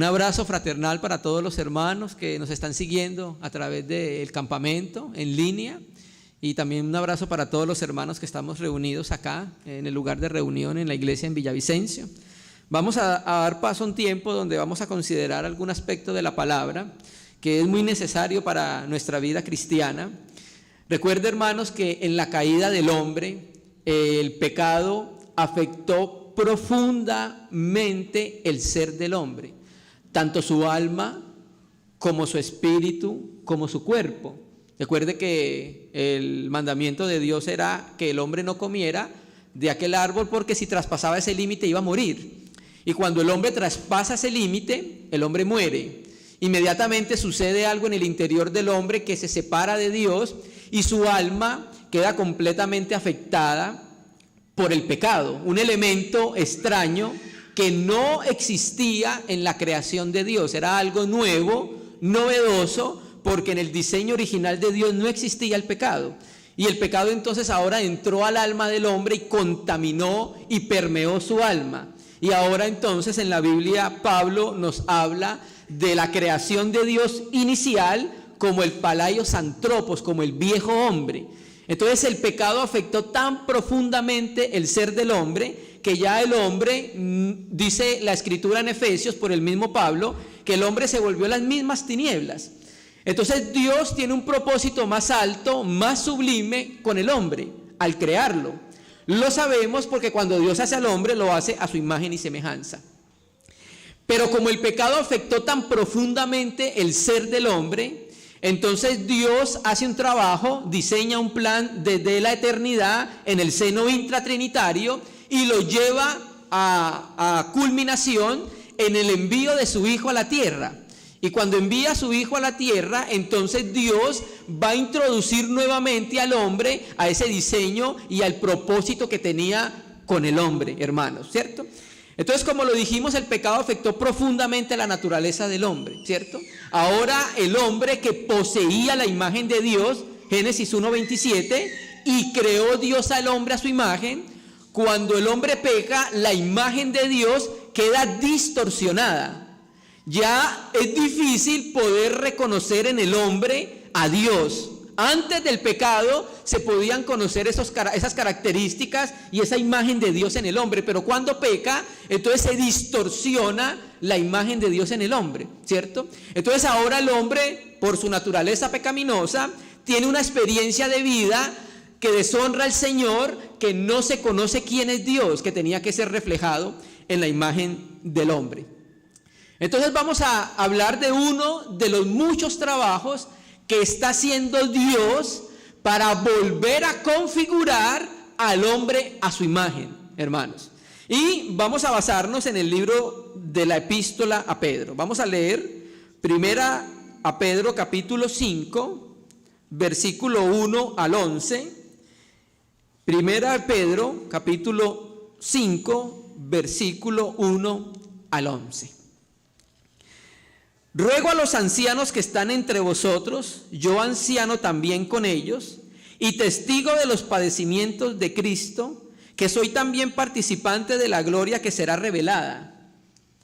Un abrazo fraternal para todos los hermanos que nos están siguiendo a través del campamento en línea, y también un abrazo para todos los hermanos que estamos reunidos acá en el lugar de reunión en la iglesia en Villavicencio. Vamos a dar paso a un tiempo donde vamos a considerar algún aspecto de la palabra que es muy necesario para nuestra vida cristiana. Recuerda, hermanos, que en la caída del hombre el pecado afectó profundamente el ser del hombre, tanto su alma como su espíritu como su cuerpo. Recuerde que el mandamiento de Dios era que el hombre no comiera de aquel árbol, porque si traspasaba ese límite iba a morir. Y cuando el hombre traspasa ese límite, el hombre muere. Inmediatamente sucede algo en el interior del hombre que se separa de Dios y su alma queda completamente afectada por el pecado, un elemento extraño que no existía en la creación de Dios. Era algo nuevo, novedoso, porque en el diseño original de Dios no existía el pecado. Y el pecado entonces ahora entró al alma del hombre y contaminó y permeó su alma. Y ahora entonces en la Biblia Pablo nos habla de la creación de Dios inicial como el palaios antropos, como el viejo hombre. Entonces el pecado afectó tan profundamente el ser del hombre que ya el hombre, dice la escritura en Efesios por el mismo Pablo, que el hombre se volvió las mismas tinieblas. Entonces Dios tiene un propósito más alto, más sublime con el hombre al crearlo. Lo sabemos porque cuando Dios hace al hombre lo hace a su imagen y semejanza. Pero como el pecado afectó tan profundamente el ser del hombre, entonces Dios hace un trabajo, diseña un plan desde la eternidad en el seno intratrinitario y lo lleva a culminación en el envío de su Hijo a la tierra. Y cuando envía a su Hijo a la tierra, entonces Dios va a introducir nuevamente al hombre a ese diseño y al propósito que tenía con el hombre, hermanos, ¿cierto? Entonces, como lo dijimos, el pecado afectó profundamente la naturaleza del hombre, ¿cierto? Ahora el hombre que poseía la imagen de Dios, Génesis 1:27, y creó Dios al hombre a su imagen, cuando el hombre peca, la imagen de Dios queda distorsionada. Ya es difícil poder reconocer en el hombre a Dios. Antes del pecado se podían conocer esas características y esa imagen de Dios en el hombre, pero cuando peca, entonces se distorsiona la imagen de Dios en el hombre, ¿cierto? Entonces ahora el hombre, por su naturaleza pecaminosa, tiene una experiencia de vida que deshonra al Señor, que no se conoce quién es Dios, que tenía que ser reflejado en la imagen del hombre. Entonces vamos a hablar de uno de los muchos trabajos que está haciendo Dios para volver a configurar al hombre a su imagen, hermanos. Y vamos a basarnos en el libro de la epístola a Pedro. Vamos a leer primera a Pedro capítulo 5, versículo 1 al 11. Primera a Pedro capítulo 5, versículo 1 al 11. Ruego a los ancianos que están entre vosotros, yo anciano también con ellos, y testigo de los padecimientos de Cristo, que soy también participante de la gloria que será revelada.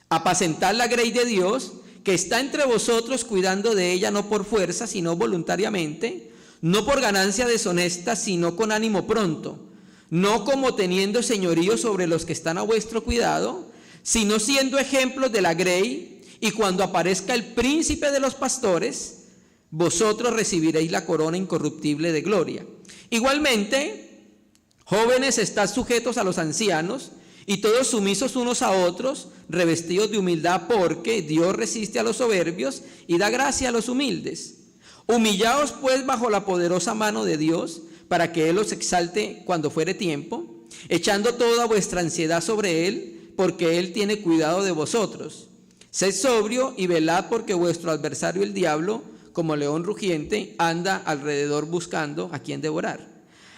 Apacentad la grey de Dios, que está entre vosotros, cuidando de ella no por fuerza, sino voluntariamente, no por ganancia deshonesta, sino con ánimo pronto, no como teniendo señorío sobre los que están a vuestro cuidado, sino siendo ejemplos de la grey. Y cuando aparezca el príncipe de los pastores, vosotros recibiréis la corona incorruptible de gloria. Igualmente, jóvenes, estad sujetos a los ancianos, y todos sumisos unos a otros, revestidos de humildad, porque Dios resiste a los soberbios y da gracia a los humildes. Humillaos pues bajo la poderosa mano de Dios, para que Él os exalte cuando fuere tiempo, echando toda vuestra ansiedad sobre Él, porque Él tiene cuidado de vosotros. Sed sobrio y velad, porque vuestro adversario el diablo, como león rugiente, anda alrededor buscando a quien devorar.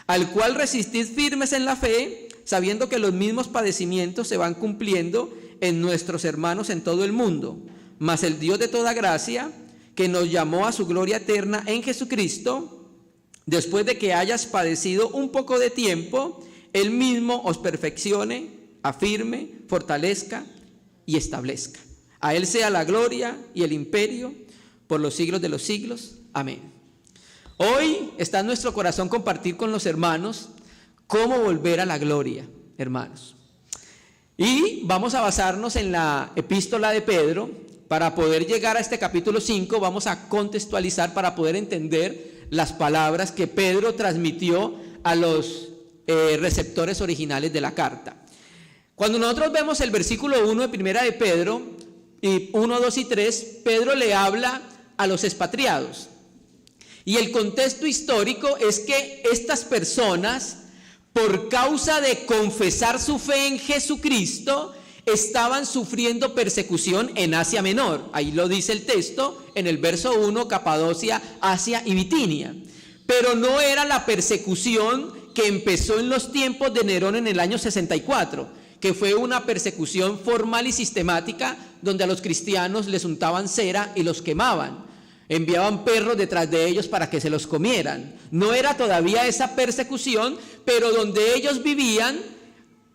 Al cual resistid firmes en la fe, sabiendo que los mismos padecimientos se van cumpliendo en nuestros hermanos en todo el mundo. Mas el Dios de toda gracia, que nos llamó a su gloria eterna en Jesucristo, después de que hayas padecido un poco de tiempo, Él mismo os perfeccione, afirme, fortalezca y establezca. A Él sea la gloria y el imperio por los siglos de los siglos. Amén. Hoy está en nuestro corazón compartir con los hermanos cómo volver a la gloria, hermanos. Y vamos a basarnos en la epístola de Pedro. Para poder llegar a este capítulo 5, vamos a contextualizar para poder entender las palabras que Pedro transmitió a los receptores originales de la carta. Cuando nosotros vemos el versículo 1 de primera de Pedro, y 1, 2 y 3, Pedro le habla a los expatriados. Y el contexto histórico es que estas personas, por causa de confesar su fe en Jesucristo, estaban sufriendo persecución en Asia Menor. Ahí lo dice el texto, en el verso 1, Capadocia, Asia y Bitinia. Pero no era la persecución que empezó en los tiempos de Nerón en el año 64, que fue una persecución formal y sistemática, donde a los cristianos les untaban cera y los quemaban. Enviaban perros detrás de ellos para que se los comieran. No era todavía esa persecución, pero donde ellos vivían,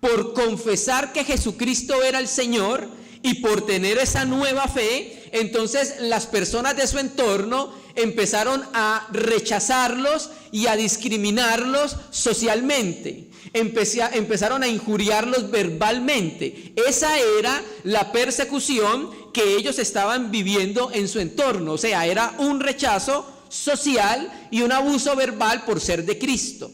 por confesar que Jesucristo era el Señor y por tener esa nueva fe, entonces las personas de su entorno empezaron a rechazarlos y a discriminarlos socialmente. Empezaron a injuriarlos verbalmente. Esa era la persecución que ellos estaban viviendo en su entorno. O sea, era un rechazo social y un abuso verbal por ser de Cristo.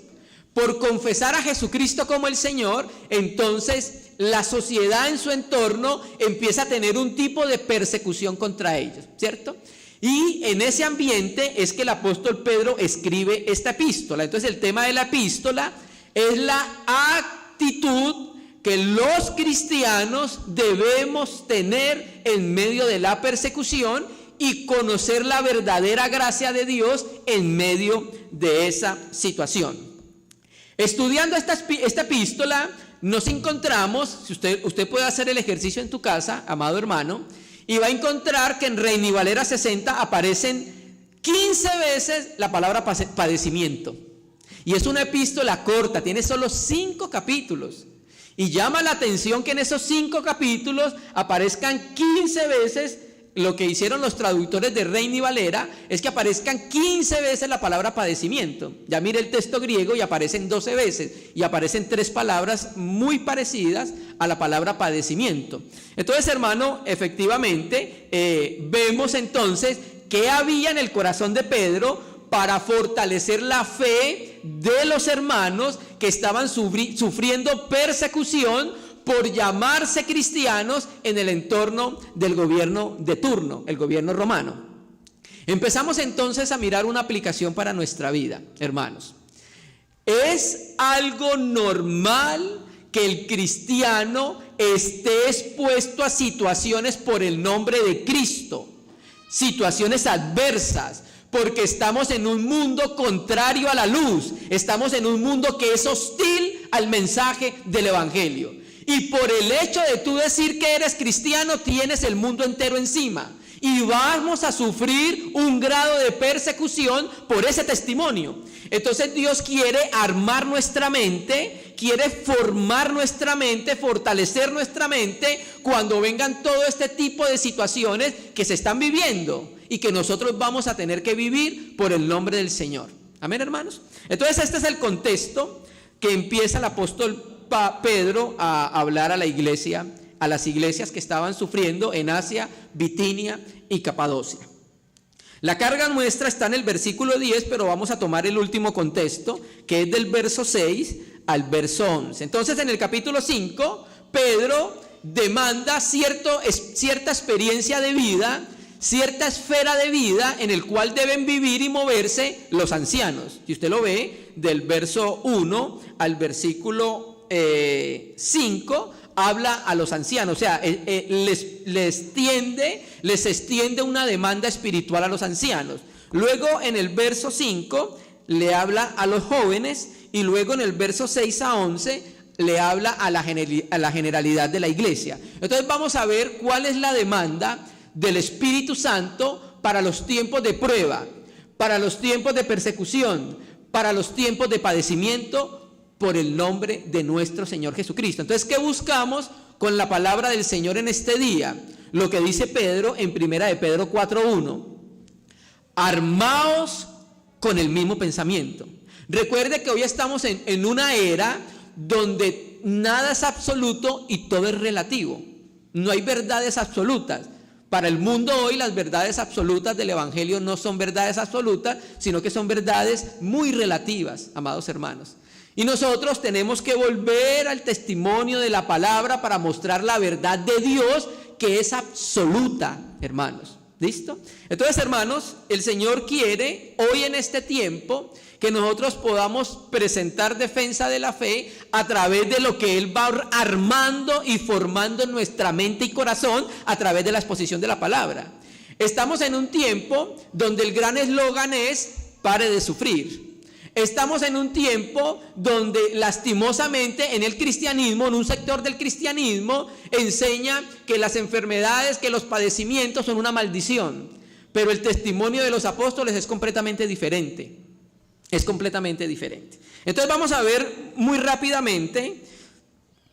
Por confesar a Jesucristo como el Señor, entonces la sociedad en su entorno empieza a tener un tipo de persecución contra ellos, ¿cierto? Y en ese ambiente es que el apóstol Pedro escribe esta epístola. Entonces el tema de la epístola es la actitud que los cristianos debemos tener en medio de la persecución y conocer la verdadera gracia de Dios en medio de esa situación. Estudiando esta epístola, nos encontramos, si usted puede hacer el ejercicio en tu casa, amado hermano, y va a encontrar que en Reina y Valera 60 aparecen 15 veces la palabra padecimiento. Y es una epístola corta, tiene solo 5 capítulos. Y llama la atención que en esos 5 capítulos aparezcan 15 veces. Lo que hicieron los traductores de Reina y Valera es que aparezcan 15 veces la palabra padecimiento. Ya mire el texto griego y aparecen 12 veces. Y aparecen 3 palabras muy parecidas a la palabra padecimiento. Entonces, hermano, efectivamente, vemos entonces qué había en el corazón de Pedro para fortalecer la fe de los hermanos que estaban sufriendo persecución por llamarse cristianos en el entorno del gobierno de turno, el gobierno romano. Empezamos entonces a mirar una aplicación para nuestra vida, hermanos. Es algo normal que el cristiano esté expuesto a situaciones por el nombre de Cristo, situaciones adversas, porque estamos en un mundo contrario a la luz, estamos en un mundo que es hostil al mensaje del evangelio. Y por el hecho de tú decir que eres cristiano, tienes el mundo entero encima. Y vamos a sufrir un grado de persecución por ese testimonio. Entonces Dios quiere armar nuestra mente, quiere formar nuestra mente, fortalecer nuestra mente cuando vengan todo este tipo de situaciones que se están viviendo y que nosotros vamos a tener que vivir por el nombre del Señor. Amén, hermanos. Entonces este es el contexto que empieza el apóstol Pedro a hablar a la iglesia, a las iglesias que estaban sufriendo en Asia, Bitinia y Capadocia. La carga nuestra está en el versículo 10, pero vamos a tomar el último contexto, que es del verso 6 al verso 11. Entonces, en el capítulo 5, Pedro demanda cierta experiencia de vida, cierta esfera de vida en el cual deben vivir y moverse los ancianos. Si usted lo ve, del verso 1 al versículo 5, habla a los ancianos, o sea, les extiende una demanda espiritual a los ancianos. Luego en el verso 5 le habla a los jóvenes y luego en el verso 6 a 11 le habla a la generalidad de la iglesia. Entonces vamos a ver cuál es la demanda del Espíritu Santo para los tiempos de prueba, para los tiempos de persecución, para los tiempos de padecimiento por el nombre de nuestro Señor Jesucristo. Entonces, ¿qué buscamos con la palabra del Señor en este día? lo que dice Pedro en 1 de Pedro 4:1. Armaos con el mismo pensamiento. Recuerde que hoy estamos en una era donde nada es absoluto y todo es relativo. No hay verdades absolutas. Para el mundo hoy las verdades absolutas del Evangelio no son verdades absolutas, sino que son verdades muy relativas, amados hermanos. Y nosotros tenemos que volver al testimonio de la palabra para mostrar la verdad de Dios, que es absoluta, hermanos. ¿Listo? Entonces, hermanos, el Señor quiere hoy en este tiempo que nosotros podamos presentar defensa de la fe a través de lo que Él va armando y formando en nuestra mente y corazón a través de la exposición de la palabra. Estamos en un tiempo donde el gran eslogan es: pare de sufrir. Estamos en un tiempo donde lastimosamente en el cristianismo, en un sector del cristianismo, enseña que las enfermedades, que los padecimientos son una maldición. Pero el testimonio de los apóstoles es completamente diferente. Es completamente diferente. Entonces vamos a ver muy rápidamente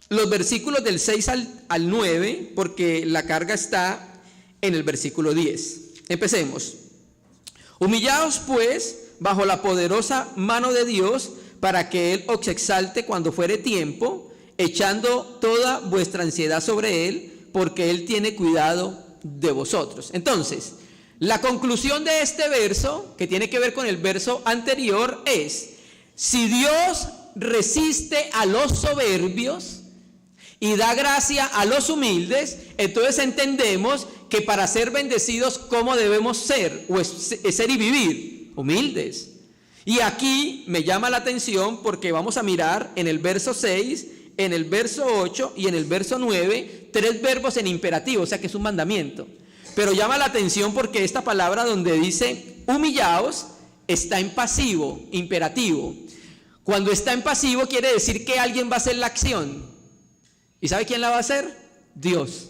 los versículos del 6 al 9, porque la carga está en el versículo 10. Empecemos. Humillaos pues bajo la poderosa mano de Dios, para que Él os exalte cuando fuere tiempo, echando toda vuestra ansiedad sobre Él, porque Él tiene cuidado de vosotros. Entonces, la conclusión de este verso, que tiene que ver con el verso anterior, es: si Dios resiste a los soberbios y da gracia a los humildes, entonces entendemos que para ser bendecidos, ¿cómo debemos ser? O ser y vivir humildes. Y aquí me llama la atención porque vamos a mirar en el verso 6, en el verso 8 y en el verso 9, 3 verbos en imperativo, o sea que es un mandamiento. Pero llama la atención porque esta palabra donde dice humillaos está en pasivo, imperativo. Cuando está en pasivo quiere decir que alguien va a hacer la acción. ¿Y sabe quién la va a hacer? Dios.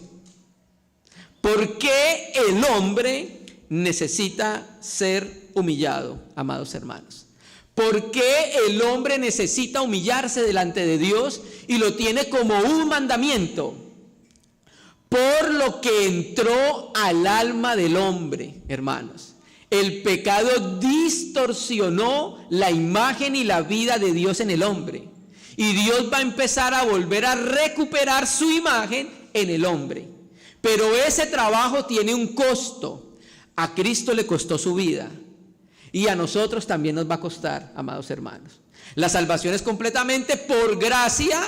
¿Por qué el hombre necesita ser humillado, amados hermanos? ¿Por qué el hombre necesita humillarse delante de Dios y lo tiene como un mandamiento? Por lo que entró al alma del hombre, hermanos. El pecado distorsionó la imagen y la vida de Dios en el hombre. Y Dios va a empezar a volver a recuperar su imagen en el hombre. Pero ese trabajo tiene un costo. A Cristo le costó su vida. Y a nosotros también nos va a costar, amados hermanos. La salvación es completamente por gracia,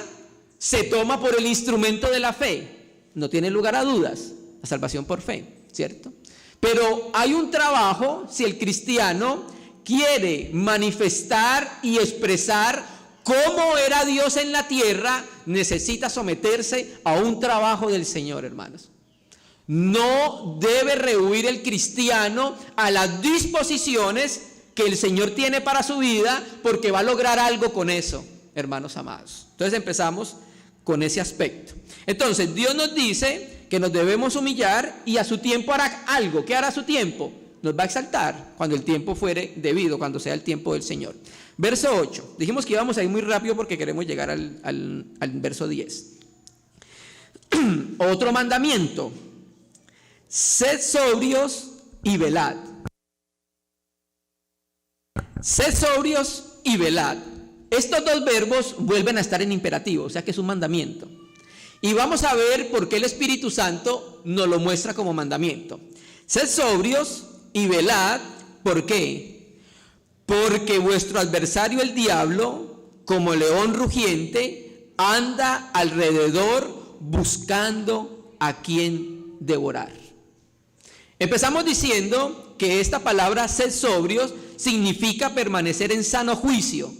se toma por el instrumento de la fe. No tiene lugar a dudas, la salvación por fe, ¿cierto? Pero hay un trabajo, si el cristiano quiere manifestar y expresar cómo era Dios en la tierra, necesita someterse a un trabajo del Señor, hermanos. No debe rehuir el cristiano a las disposiciones que el Señor tiene para su vida, porque va a lograr algo con eso, hermanos amados. Entonces empezamos con ese aspecto. Entonces Dios nos dice que nos debemos humillar y a su tiempo hará algo. ¿Qué hará a su tiempo? Nos va a exaltar cuando el tiempo fuere debido, cuando sea el tiempo del Señor. Verso 8. Dijimos que íbamos a ir muy rápido porque queremos llegar al verso 10. Otro mandamiento. Sed sobrios y velad. Sed sobrios y velad. Estos dos verbos vuelven a estar en imperativo, o sea que es un mandamiento. Y vamos a ver por qué el Espíritu Santo nos lo muestra como mandamiento. Sed sobrios y velad. ¿Por qué? Porque vuestro adversario el diablo, como león rugiente, anda alrededor buscando a quien devorar. Empezamos diciendo que esta palabra sed sobrios significa permanecer en sano juicio,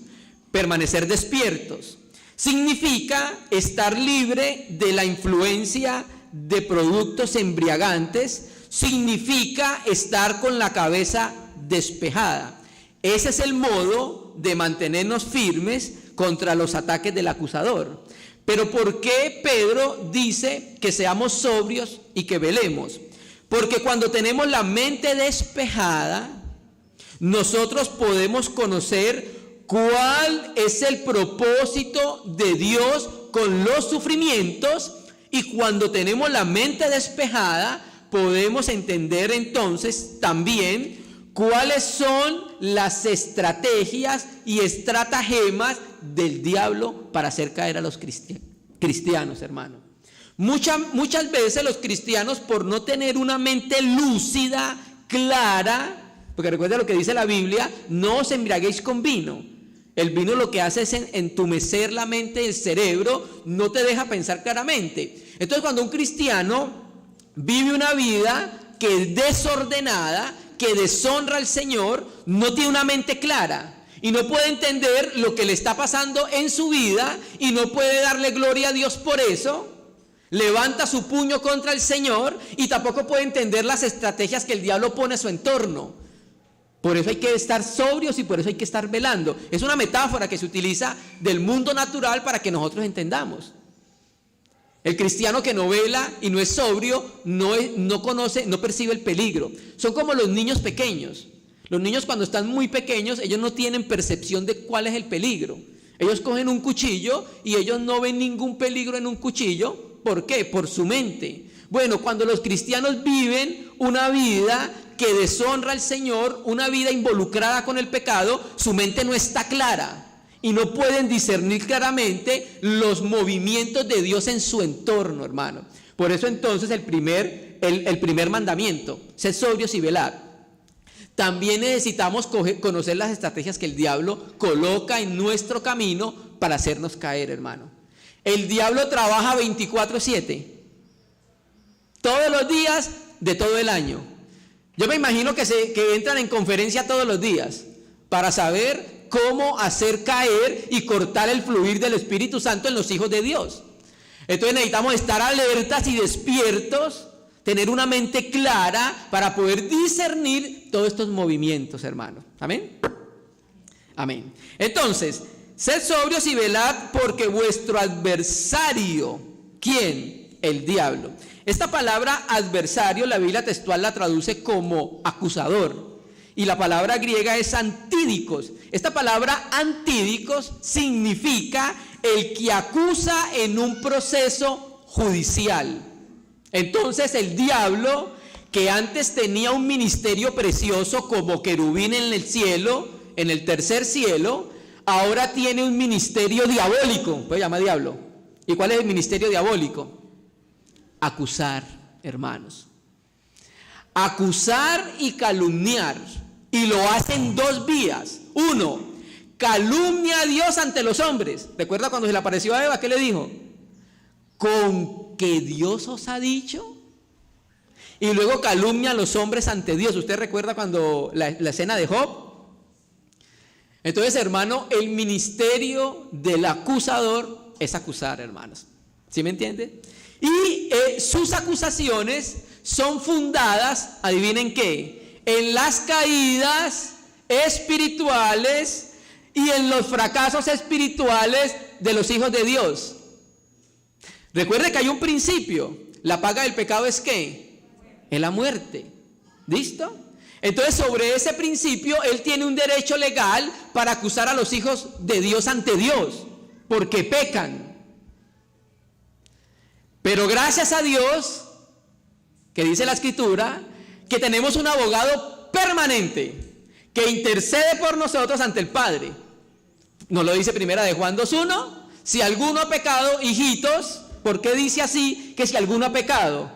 permanecer despiertos. Significa estar libre de la influencia de productos embriagantes. Significa estar con la cabeza despejada. Ese es el modo de mantenernos firmes contra los ataques del acusador. Pero ¿por qué Pedro dice que seamos sobrios y que velemos? Porque cuando tenemos la mente despejada, nosotros podemos conocer cuál es el propósito de Dios con los sufrimientos Y cuando tenemos la mente despejada, podemos entender entonces también cuáles son las estrategias y estratagemas del diablo para hacer caer a los cristianos, hermano. Muchas veces los cristianos, por no tener una mente lúcida, clara, porque recuerda lo que dice la Biblia, no os embriaguéis con vino. El vino lo que hace es entumecer la mente y el cerebro, no te deja pensar claramente. Entonces, cuando un cristiano vive una vida que es desordenada, que deshonra al Señor, no tiene una mente clara y no puede entender lo que le está pasando en su vida y no puede darle gloria a Dios por eso, levanta su puño contra el Señor y tampoco puede entender las estrategias que el diablo pone a su entorno. Por eso hay que estar sobrios y por eso hay que estar velando. Es una metáfora que se utiliza del mundo natural para que nosotros entendamos. El cristiano que no vela y no es sobrio, no conoce, no percibe el peligro. Son como los niños pequeños. Los niños cuando están muy pequeños, ellos no tienen percepción de cuál es el peligro. Ellos cogen un cuchillo y ellos no ven ningún peligro en un cuchillo. ¿Por qué? Por su mente. Bueno, cuando los cristianos viven una vida que deshonra al Señor, una vida involucrada con el pecado, su mente no está clara. Y no pueden discernir claramente los movimientos de Dios en su entorno, hermano. Por eso entonces el primer mandamiento, sed sobrios y velad. También necesitamos conocer las estrategias que el diablo coloca en nuestro camino para hacernos caer, hermano. El diablo trabaja 24/7, todos los días de todo el año. Yo me imagino que entran en conferencia todos los días para saber cómo hacer caer y cortar el fluir del Espíritu Santo en los hijos de Dios. Entonces necesitamos estar alertas y despiertos, tener una mente clara para poder discernir todos estos movimientos, hermanos. ¿Amén? Amén. Entonces, sed sobrios y velad porque vuestro adversario, ¿quién? El diablo. Esta palabra adversario, la Biblia textual la traduce como acusador. Y la palabra griega es antídicos. Esta palabra antídicos significa el que acusa en un proceso judicial. Entonces el diablo, que antes tenía un ministerio precioso como querubín en el cielo, en el tercer cielo, ahora tiene un ministerio diabólico. Puede llamar diablo. ¿Y cuál es el ministerio diabólico? Acusar, hermanos. Acusar y calumniar. Y lo hace en dos vías. Uno, calumnia a Dios ante los hombres. ¿Recuerda cuando se le apareció a Eva? ¿Qué le dijo? ¿Con que Dios os ha dicho? Y luego calumnia a los hombres ante Dios. ¿Usted recuerda cuando la escena de Job? Entonces, hermano, el ministerio del acusador es acusar, hermanos. ¿Sí me entiende? Y sus acusaciones son fundadas, adivinen qué, en las caídas espirituales y en los fracasos espirituales de los hijos de Dios. Recuerde que hay un principio. La paga del pecado es ¿qué? Es la muerte. ¿Listo? Entonces, sobre ese principio, él tiene un derecho legal para acusar a los hijos de Dios ante Dios, porque pecan. Pero gracias a Dios, que dice la Escritura, que tenemos un abogado permanente que intercede por nosotros ante el Padre. Nos lo dice primera de Juan 2:1. Si alguno ha pecado, hijitos, ¿por qué dice así que si alguno ha pecado?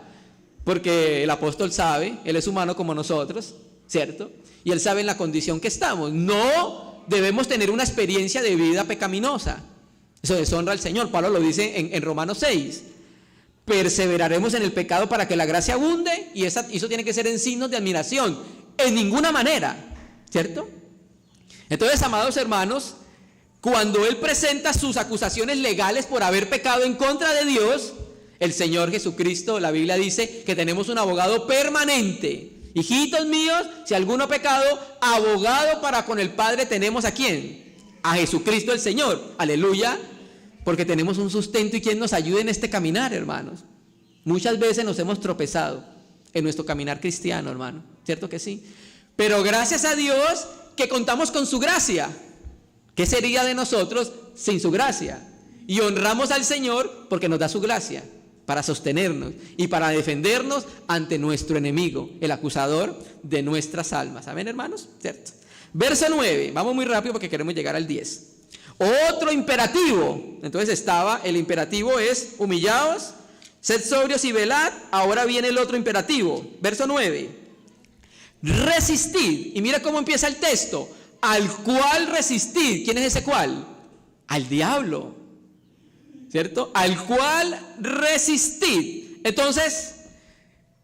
Porque el apóstol sabe, él es humano como nosotros, ¿cierto? Y él sabe en la condición que estamos. No debemos tener una experiencia de vida pecaminosa. Eso deshonra al Señor. Pablo lo dice en Romanos 6. Perseveraremos en el pecado para que la gracia abunde, y eso tiene que ser en signos de admiración, en ninguna manera, ¿cierto? Entonces, amados hermanos, cuando él presenta sus acusaciones legales por haber pecado en contra de Dios, el Señor Jesucristo, la Biblia dice que tenemos un abogado permanente. Hijitos míos, si alguno ha pecado, abogado para con el Padre tenemos ¿a quién? A Jesucristo el Señor, aleluya. Porque tenemos un sustento y quien nos ayude en este caminar, hermanos. Muchas veces nos hemos tropezado en nuestro caminar cristiano, hermano. ¿Cierto que sí? Pero gracias a Dios que contamos con su gracia. ¿Qué sería de nosotros sin su gracia? Y honramos al Señor porque nos da su gracia. para sostenernos y para defendernos ante nuestro enemigo, el acusador de nuestras almas. ¿Amén, hermanos? ¿Cierto? Verso 9, vamos muy rápido porque queremos llegar al 10. Otro imperativo. Entonces estaba, el imperativo es humillaos, sed sobrios y velad. Ahora viene el otro imperativo. Verso 9. Resistid. Y mira cómo empieza el texto. Al cual resistid. ¿Quién es ese cual? Al diablo. ¿Cierto? Al cual resistid. Entonces,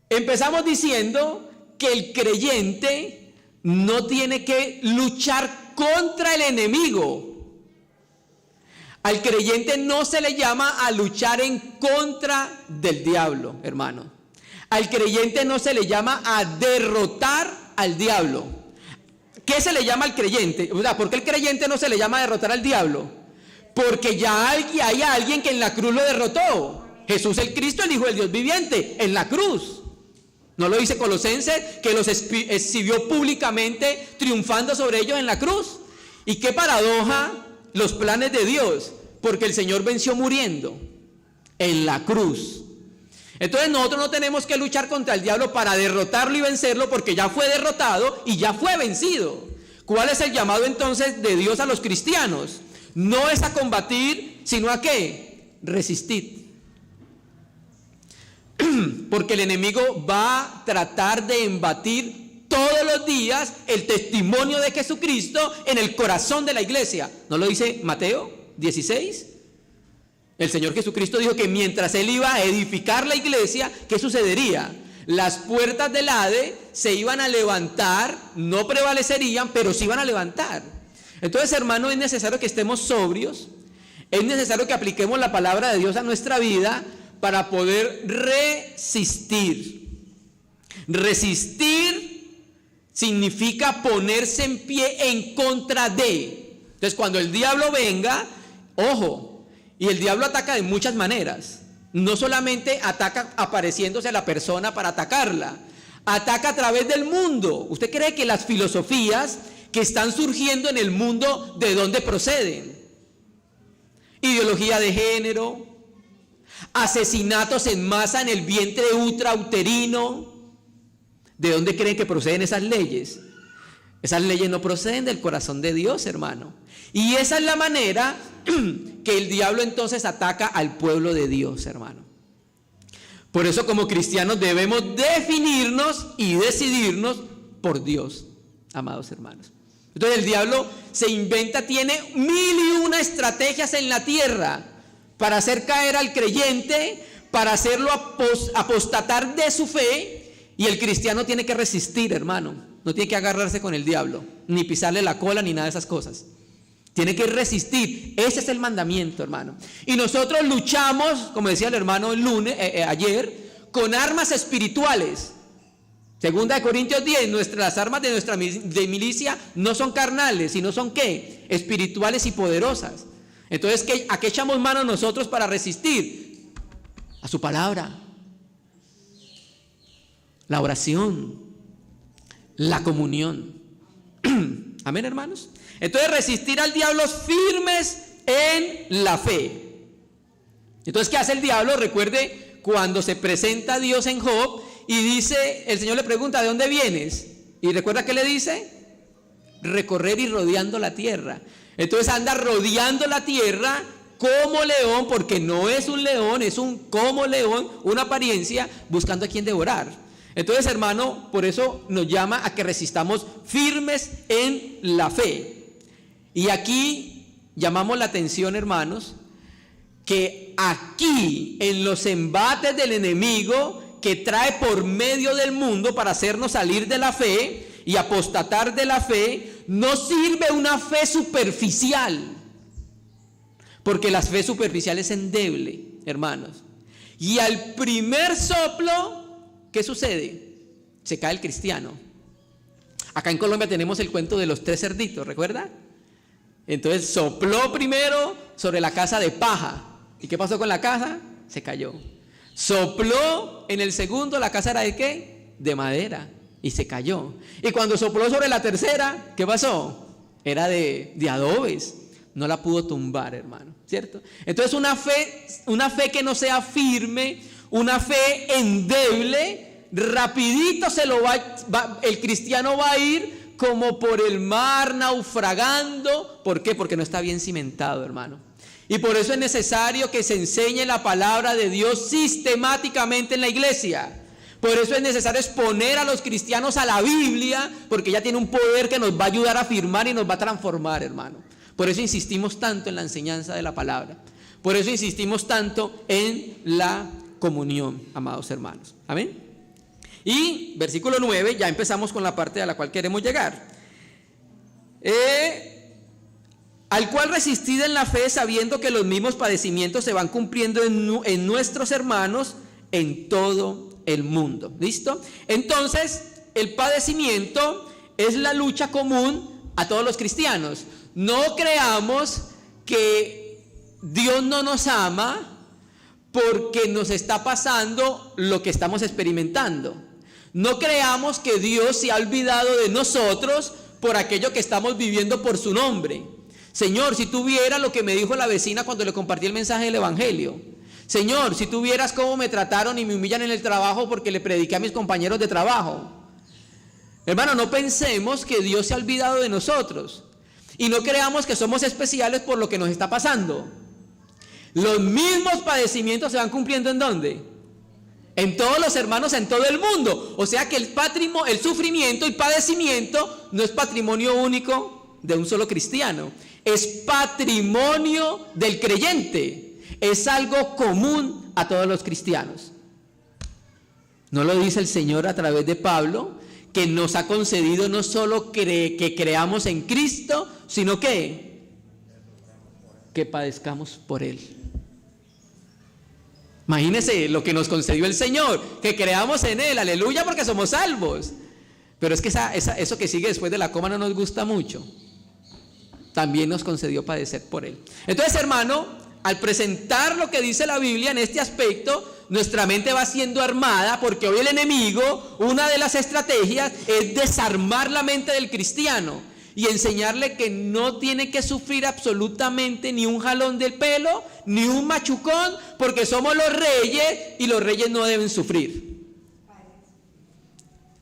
empezamos diciendo que el creyente no tiene que luchar contra el enemigo. Al creyente no se le llama a luchar en contra del diablo, hermano. Al creyente no se le llama a derrotar al diablo. ¿Qué se le llama al creyente? O sea, ¿por qué el creyente no se le llama a derrotar al diablo? Porque ya hay alguien que en la cruz lo derrotó. Jesús el Cristo, el Hijo del Dios viviente, en la cruz. ¿No lo dice Colosenses? Que los exhibió públicamente triunfando sobre ellos en la cruz. Y qué paradoja los planes de Dios, porque el Señor venció muriendo en la cruz. Entonces nosotros no tenemos que luchar contra el diablo para derrotarlo y vencerlo, porque ya fue derrotado y ya fue vencido. ¿Cuál es el llamado entonces de Dios a los cristianos? No es a combatir, sino a ¿qué? Resistir. Porque el enemigo va a tratar de embatir todos los días el testimonio de Jesucristo en el corazón de la iglesia. ¿No lo dice Mateo 16? El Señor Jesucristo dijo que mientras Él iba a edificar la iglesia, ¿qué sucedería? Las puertas del Hades se iban a levantar, no prevalecerían, pero se iban a levantar. Entonces, hermano, es necesario que estemos sobrios, es necesario que apliquemos la palabra de Dios a nuestra vida para poder resistir. Resistir significa ponerse en pie en contra de. Entonces, cuando el diablo venga, ojo, y el diablo ataca de muchas maneras. No solamente ataca apareciéndose a la persona para atacarla, ataca a través del mundo. ¿Usted cree que las filosofías que están surgiendo en el mundo, de dónde proceden? Ideología de género, asesinatos en masa en el vientre ultrauterino. ¿De dónde creen que proceden esas leyes? Esas leyes no proceden del corazón de Dios, hermano. Y esa es la manera que el diablo entonces ataca al pueblo de Dios, hermano. Por eso, como cristianos, debemos definirnos y decidirnos por Dios, amados hermanos. Entonces el diablo se inventa, tiene 1001 estrategias en la tierra para hacer caer al creyente, para hacerlo apostatar de su fe. Y el cristiano tiene que resistir, hermano. No tiene que agarrarse con el diablo, ni pisarle la cola, ni nada de esas cosas. Tiene que resistir. Ese es el mandamiento, hermano. Y nosotros luchamos, como decía el hermano ayer, con armas espirituales. Segunda de Corintios 10, las armas de nuestra milicia no son carnales, sino son ¿qué? Espirituales y poderosas. Entonces, ¿a qué echamos mano nosotros para resistir? A su palabra. La oración, la comunión. Amén, hermanos. Entonces, resistir al diablo firmes en la fe. Entonces, ¿qué hace el diablo? Recuerde cuando se presenta a Dios en Job y dice, el Señor le pregunta, ¿de dónde vienes? Y recuerda que le dice, recorrer y rodeando la tierra. Entonces anda rodeando la tierra como león, porque no es un león, es un como león, una apariencia, buscando a quien devorar. Entonces, hermano, por eso nos llama a que resistamos firmes en la fe. Y aquí llamamos la atención, hermanos, que aquí en los embates del enemigo que trae por medio del mundo para hacernos salir de la fe y apostatar de la fe, no sirve una fe superficial, porque la fe superficial es endeble, hermanos. Y al primer soplo, ¿qué sucede? Se cae el cristiano. Acá en Colombia tenemos el cuento de los 3 cerditos, ¿recuerda? Entonces sopló primero sobre la casa de paja. ¿Y qué pasó con la casa? Se cayó. Sopló en el segundo, la casa era de ¿qué? De madera. Y se cayó. Y cuando sopló sobre la tercera, ¿qué pasó? Era de adobes. No la pudo tumbar, hermano, ¿cierto? Entonces una fe que no sea firme, una fe endeble, rapidito el cristiano va a ir como por el mar naufragando. ¿Por qué? Porque no está bien cimentado, hermano. Y por eso es necesario que se enseñe la palabra de Dios sistemáticamente en la iglesia. Por eso es necesario exponer a los cristianos a la Biblia, porque ella tiene un poder que nos va a ayudar a afirmar y nos va a transformar, hermano. Por eso insistimos tanto en la enseñanza de la palabra. Por eso insistimos tanto en la comunión, amados hermanos. Amén. Y versículo 9, ya empezamos con la parte a la cual queremos llegar. Al cual resistid en la fe, sabiendo que los mismos padecimientos se van cumpliendo en nuestros hermanos en todo el mundo. ¿Listo? Entonces, el padecimiento es la lucha común a todos los cristianos. No creamos que Dios no nos ama porque nos está pasando lo que estamos experimentando. No creamos que Dios se ha olvidado de nosotros por aquello que estamos viviendo por su nombre. Señor, si tú vieras lo que me dijo la vecina cuando le compartí el mensaje del evangelio. Señor, si tú vieras cómo me trataron y me humillan en el trabajo porque le prediqué a mis compañeros de trabajo. Hermano, no pensemos que Dios se ha olvidado de nosotros. Y no creamos que somos especiales por lo que nos está pasando. Los mismos padecimientos se van cumpliendo ¿en dónde? En todos los hermanos, en todo el mundo. O sea que el sufrimiento y padecimiento no es patrimonio único de un solo cristiano. Es patrimonio del creyente. Es algo común a todos los cristianos. ¿No lo dice el Señor a través de Pablo? Que nos ha concedido no solo que creamos en Cristo, sino que padezcamos por Él. Imagínense lo que nos concedió el Señor, que creamos en Él, aleluya, porque somos salvos. Pero es que eso que sigue después de la coma no nos gusta mucho. También nos concedió padecer por Él. Entonces, hermano, al presentar lo que dice la Biblia en este aspecto, nuestra mente va siendo armada, porque hoy el enemigo, una de las estrategias es desarmar la mente del cristiano y enseñarle que no tiene que sufrir absolutamente ni un jalón del pelo, ni un machucón, porque somos los reyes y los reyes no deben sufrir.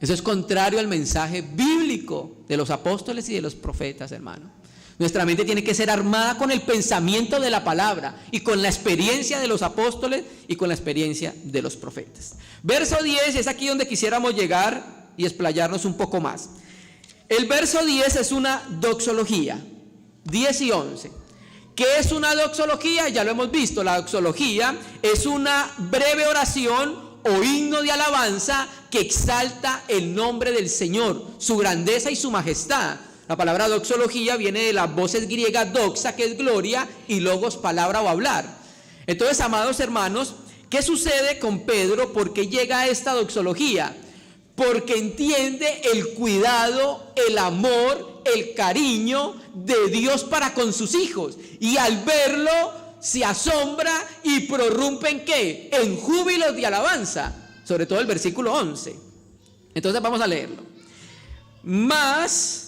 Eso es contrario al mensaje bíblico de los apóstoles y de los profetas, hermano. Nuestra mente tiene que ser armada con el pensamiento de la palabra y con la experiencia de los apóstoles y con la experiencia de los profetas. Verso 10 es aquí donde quisiéramos llegar y explayarnos un poco más. El verso 10 es una doxología, 10 y 11. ¿Qué es una doxología? Ya lo hemos visto. La doxología es una breve oración o himno de alabanza que exalta el nombre del Señor, su grandeza y su majestad. La palabra doxología viene de las voces griegas doxa, que es gloria, y logos, palabra o hablar. Entonces, amados hermanos, ¿qué sucede con Pedro? ¿Por qué llega a esta doxología? Porque entiende el cuidado, el amor, el cariño de Dios para con sus hijos. Y al verlo, se asombra y prorrumpe ¿en qué? En júbilos de alabanza. Sobre todo el versículo 11. Entonces vamos a leerlo. Mas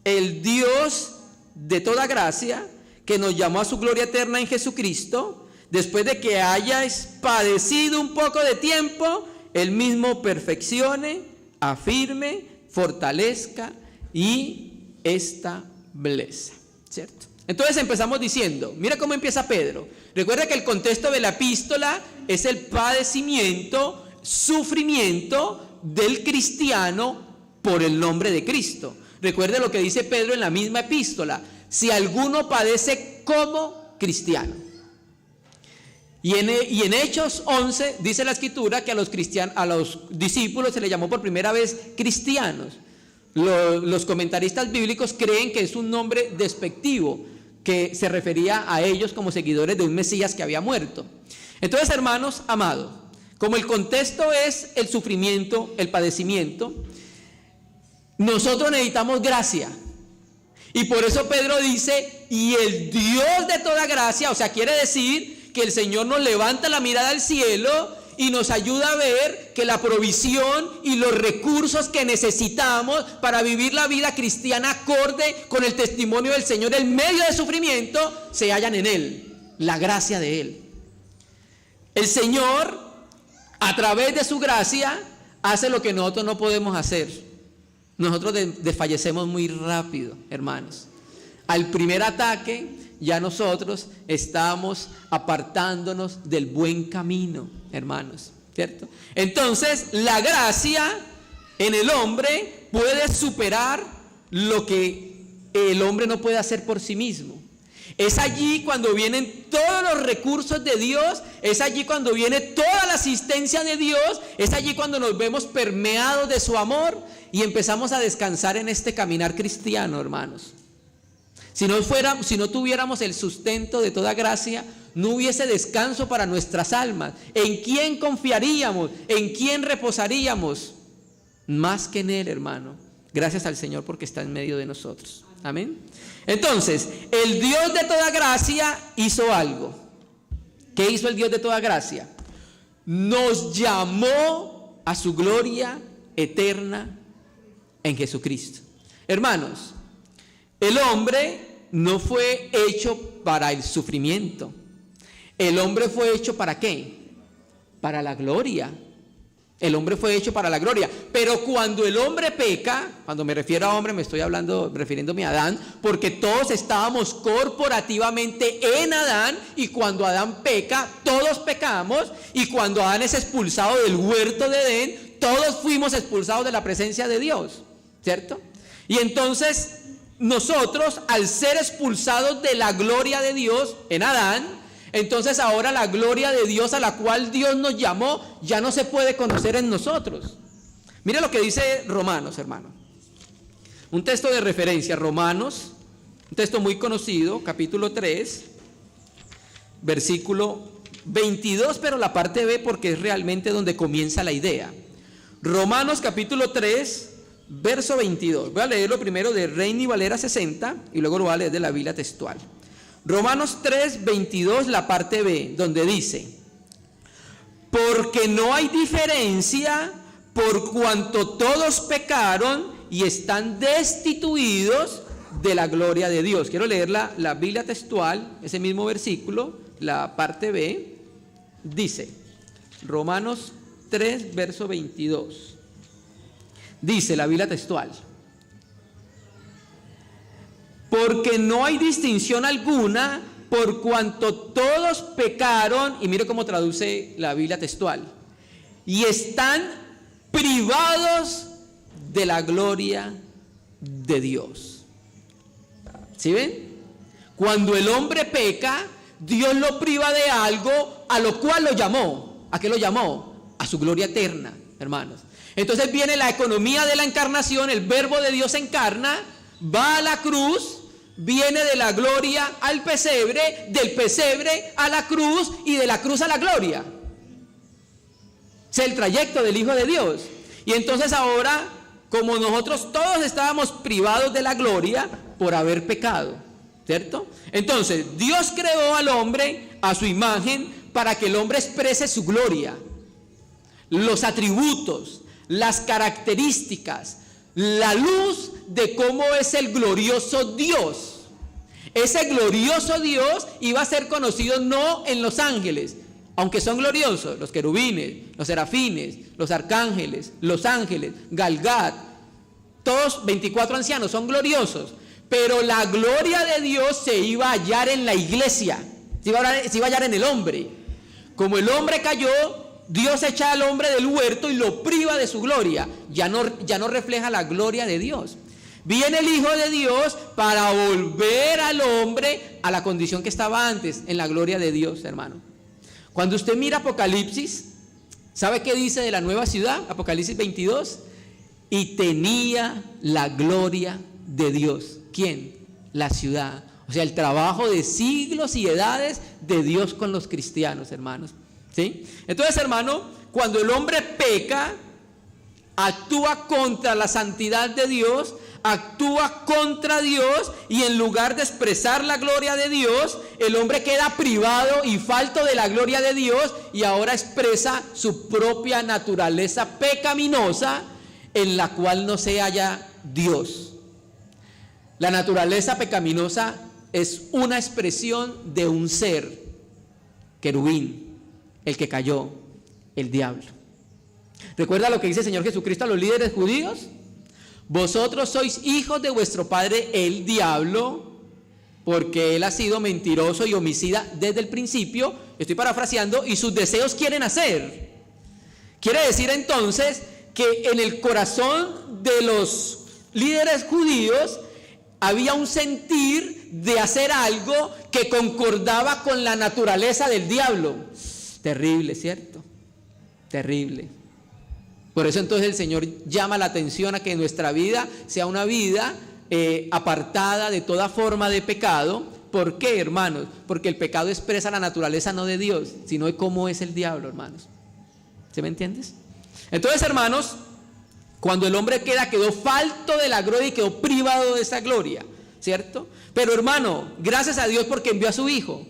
el Dios de toda gracia, que nos llamó a su gloria eterna en Jesucristo, después de que hayáis padecido un poco de tiempo, Él mismo perfeccione, afirme, fortalezca y establezca. ¿Cierto? Entonces empezamos diciendo, mira cómo empieza Pedro. Recuerda que el contexto de la epístola es el padecimiento, sufrimiento del cristiano por el nombre de Cristo. Recuerde lo que dice Pedro en la misma epístola: si alguno padece como cristiano. Y en Hechos 11 dice la escritura que a los discípulos se les llamó por primera vez cristianos. Los comentaristas bíblicos creen que es un nombre despectivo, que se refería a ellos como seguidores de un Mesías que había muerto. Entonces, hermanos amados, como el contexto es el sufrimiento, el padecimiento, nosotros necesitamos gracia. Y por eso Pedro dice, y el Dios de toda gracia, o sea, quiere decir que el Señor nos levanta la mirada al cielo y nos ayuda a ver que la provisión y los recursos que necesitamos para vivir la vida cristiana acorde con el testimonio del Señor en medio del sufrimiento se hallan en Él, la gracia de Él. El Señor a través de su gracia, hace lo que nosotros no podemos hacer. Nosotros desfallecemos muy rápido, hermanos. Al primer ataque, ya nosotros estamos apartándonos del buen camino, hermanos, ¿cierto? Entonces, la gracia en el hombre puede superar lo que el hombre no puede hacer por sí mismo. Es allí cuando vienen todos los recursos de Dios, es allí cuando viene toda la asistencia de Dios, es allí cuando nos vemos permeados de su amor y empezamos a descansar en este caminar cristiano, hermanos. Si no tuviéramos el sustento de toda gracia, no hubiese descanso para nuestras almas. ¿En quién confiaríamos? ¿En quién reposaríamos? Más que en Él, hermano. Gracias al Señor porque está en medio de nosotros. Amén. Entonces, el Dios de toda gracia hizo algo. ¿Qué hizo el Dios de toda gracia? Nos llamó a su gloria eterna en Jesucristo. Hermanos, el hombre no fue hecho para el sufrimiento. El hombre fue hecho ¿para qué? Para la gloria. El hombre fue hecho para la gloria. Pero cuando el hombre peca, cuando me refiero a hombre, me estoy refiriéndome a Adán, porque todos estábamos corporativamente en Adán, y cuando Adán peca, todos pecamos, y cuando Adán es expulsado del huerto de Edén, todos fuimos expulsados de la presencia de Dios, ¿cierto? Y entonces nosotros, al ser expulsados de la gloria de Dios en Adán, entonces ahora la gloria de Dios a la cual Dios nos llamó ya no se puede conocer en nosotros. Mire lo que dice Romanos, hermano. Un texto de referencia, Romanos, un texto muy conocido, capítulo 3, versículo 22, pero la parte B porque es realmente donde comienza la idea. Romanos capítulo 3, verso 22. Voy a leerlo primero de Reina y Valera 60 y luego lo voy a leer de la Biblia textual. Romanos 3, 22, la parte B, donde dice: porque no hay diferencia, por cuanto todos pecaron y están destituidos de la gloria de Dios. Quiero leer la Biblia textual, ese mismo versículo, la parte B, dice, Romanos 3, verso 22. Dice la Biblia textual: porque no hay distinción alguna, por cuanto todos pecaron, y mire cómo traduce la Biblia textual, y están privados de la gloria de Dios. ¿Sí ven? Cuando el hombre peca, Dios lo priva de algo a lo cual lo llamó. ¿A qué lo llamó? A su gloria eterna, hermanos. Entonces viene la economía de la encarnación, el verbo de Dios se encarna, va a la cruz, viene de la gloria al pesebre, del pesebre a la cruz y de la cruz a la gloria. Es el trayecto del Hijo de Dios. Y entonces ahora, como nosotros todos estábamos privados de la gloria por haber pecado, ¿cierto? Entonces Dios creó al hombre a su imagen para que el hombre exprese su gloria, los atributos, las características, la luz de cómo es el glorioso Dios. Ese glorioso Dios iba a ser conocido no en los ángeles, aunque son gloriosos, los querubines, los serafines, los arcángeles, los ángeles, Galgat, todos 24 ancianos son gloriosos, pero la gloria de Dios se iba a hallar en la iglesia, se iba a hallar en el hombre. Como el hombre cayó, Dios echa al hombre del huerto y lo priva de su gloria. Ya no refleja la gloria de Dios. Viene el Hijo de Dios para volver al hombre a la condición que estaba antes, en la gloria de Dios, hermano. Cuando usted mira Apocalipsis, ¿sabe qué dice de la nueva ciudad? Apocalipsis 22. Y tenía la gloria de Dios. ¿Quién? La ciudad. O sea, el trabajo de siglos y edades de Dios con los cristianos, hermanos. ¿Sí? Entonces, hermano, cuando el hombre peca, actúa contra la santidad de Dios, actúa contra Dios, y en lugar de expresar la gloria de Dios, el hombre queda privado y falto de la gloria de Dios, y ahora expresa su propia naturaleza pecaminosa, en la cual no se halla Dios. La naturaleza pecaminosa es una expresión de un ser, querubín, el que cayó, el diablo. ¿Recuerda lo que dice el Señor Jesucristo a los líderes judíos? Vosotros sois hijos de vuestro padre el diablo, porque él ha sido mentiroso y homicida desde el principio, estoy parafraseando, y sus deseos quieren hacer. Quiere decir entonces que en el corazón de los líderes judíos había un sentir de hacer algo que concordaba con la naturaleza del diablo. Terrible, ¿cierto? Terrible. Por eso entonces el Señor llama la atención a que nuestra vida sea una vida apartada de toda forma de pecado. ¿Por qué, hermanos? Porque el pecado expresa la naturaleza no de Dios, sino de cómo es el diablo, hermanos. ¿Sí me entiendes? Entonces, hermanos, cuando el hombre quedó falto de la gloria y quedó privado de esa gloria, ¿cierto? Pero, hermano, gracias a Dios porque envió a su Hijo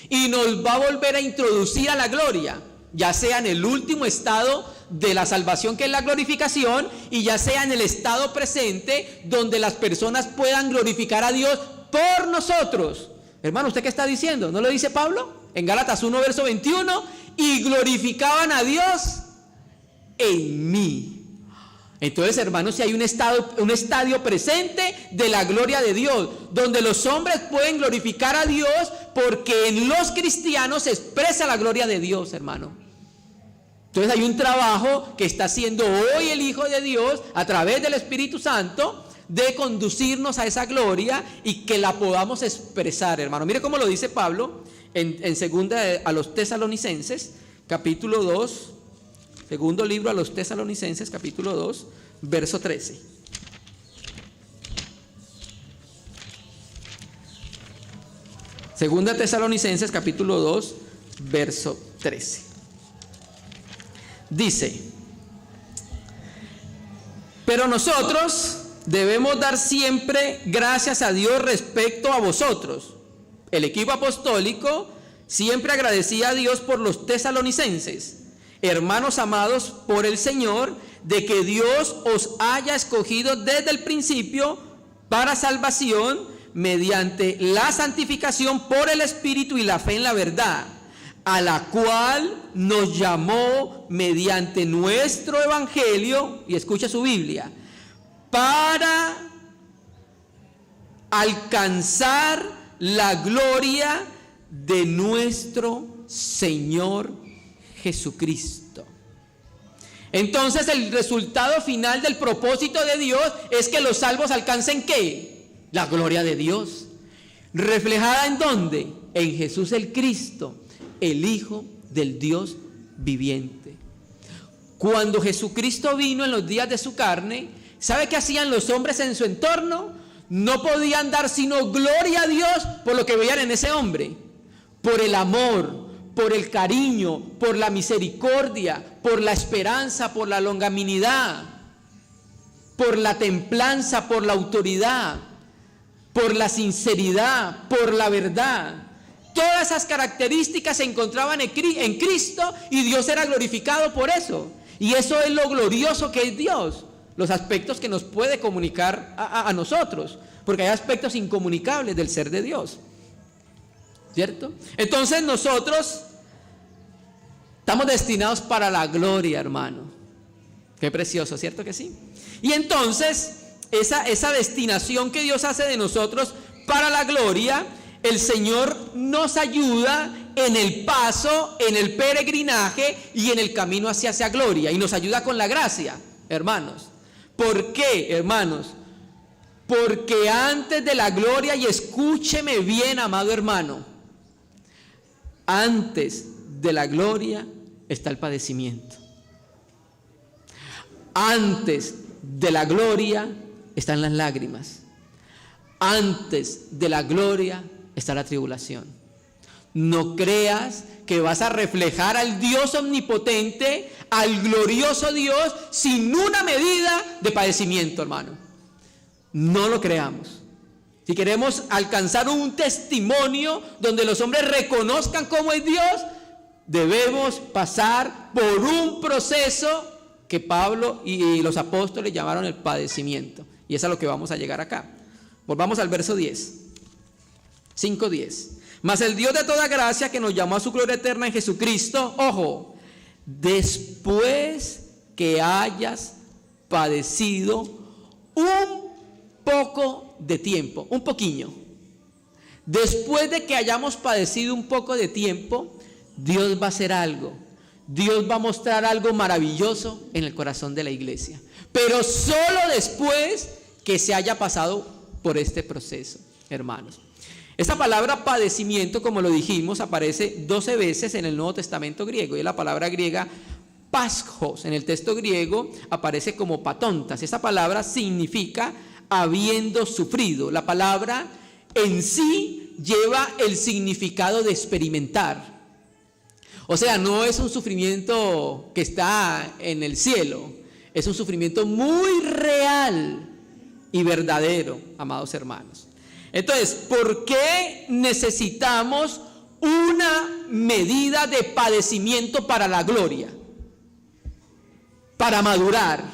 y nos va a volver a introducir a la gloria, ya sea en el último estado de la salvación, que es la glorificación, y ya sea en el estado presente, donde las personas puedan glorificar a Dios por nosotros. Hermano, ¿usted qué está diciendo? ¿No lo dice Pablo? En Gálatas 1, verso 21, y glorificaban a Dios en mí. Entonces, hermanos, si hay un estadio presente de la gloria de Dios, donde los hombres pueden glorificar a Dios, porque en los cristianos se expresa la gloria de Dios, hermano. Entonces hay un trabajo que está haciendo hoy el Hijo de Dios a través del Espíritu Santo de conducirnos a esa gloria y que la podamos expresar, hermano. Mire cómo lo dice Pablo en segunda a los Tesalonicenses, capítulo 2, segundo libro a los Tesalonicenses, capítulo 2, verso 13. Segunda Tesalonicenses, capítulo 2, verso 13. Dice: pero nosotros debemos dar siempre gracias a Dios respecto a vosotros. El equipo apostólico siempre agradecía a Dios por los tesalonicenses, hermanos amados por el Señor, de que Dios os haya escogido desde el principio para salvación mediante la santificación por el Espíritu y la fe en la verdad, a la cual nos llamó mediante nuestro evangelio, y escucha su Biblia, para alcanzar la gloria de nuestro Señor Jesucristo. Entonces el resultado final del propósito de Dios es que los salvos alcancen ¿qué? La gloria de Dios. ¿Reflejada en dónde? En Jesús el Cristo, el Hijo del Dios viviente. Cuando Jesucristo vino en los días de su carne, ¿sabe qué hacían los hombres en su entorno? No podían dar sino gloria a Dios por lo que veían en ese hombre, por el amor, por el cariño, por la misericordia, por la esperanza, por la longanimidad, por la templanza, por la autoridad, por la sinceridad, por la verdad. Todas esas características se encontraban en Cristo y Dios era glorificado por eso. Y eso es lo glorioso que es Dios, los aspectos que nos puede comunicar a nosotros, porque hay aspectos incomunicables del ser de Dios, ¿cierto? Entonces nosotros estamos destinados para la gloria, hermano. Qué precioso, ¿cierto que sí? Y entonces esa destinación que Dios hace de nosotros para la gloria, el Señor nos ayuda en el paso, en el peregrinaje y en el camino hacia esa gloria, y nos ayuda con la gracia, hermanos. ¿Por qué, hermanos? Porque antes de la gloria, y escúcheme bien, amado hermano, antes de la gloria está el padecimiento. Antes de la gloria están las lágrimas. Antes de la gloria está la tribulación. No creas que vas a reflejar al Dios omnipotente, al glorioso Dios, sin una medida de padecimiento, hermano. No lo creamos. Si queremos alcanzar un testimonio donde los hombres reconozcan cómo es Dios, debemos pasar por un proceso que Pablo y los apóstoles llamaron el padecimiento. Y es a lo que vamos a llegar acá. Volvamos al verso 10. 5:10. Mas el Dios de toda gracia, que nos llamó a su gloria eterna en Jesucristo, ojo, después que hayas padecido un poco de tiempo, un poquillo. Después de que hayamos padecido un poco de tiempo, Dios va a hacer algo. Dios va a mostrar algo maravilloso en el corazón de la iglesia. Pero solo después que se haya pasado por este proceso, hermanos. Esta palabra padecimiento, como lo dijimos, aparece 12 veces en el Nuevo Testamento griego. Y la palabra griega paschos, en el texto griego, aparece como patontas. Esta palabra significa habiendo sufrido. La palabra en sí lleva el significado de experimentar. O sea, no es un sufrimiento que está en el cielo, es un sufrimiento muy real y verdadero, amados hermanos. Entonces, ¿por qué necesitamos una medida de padecimiento para la gloria? Para madurar,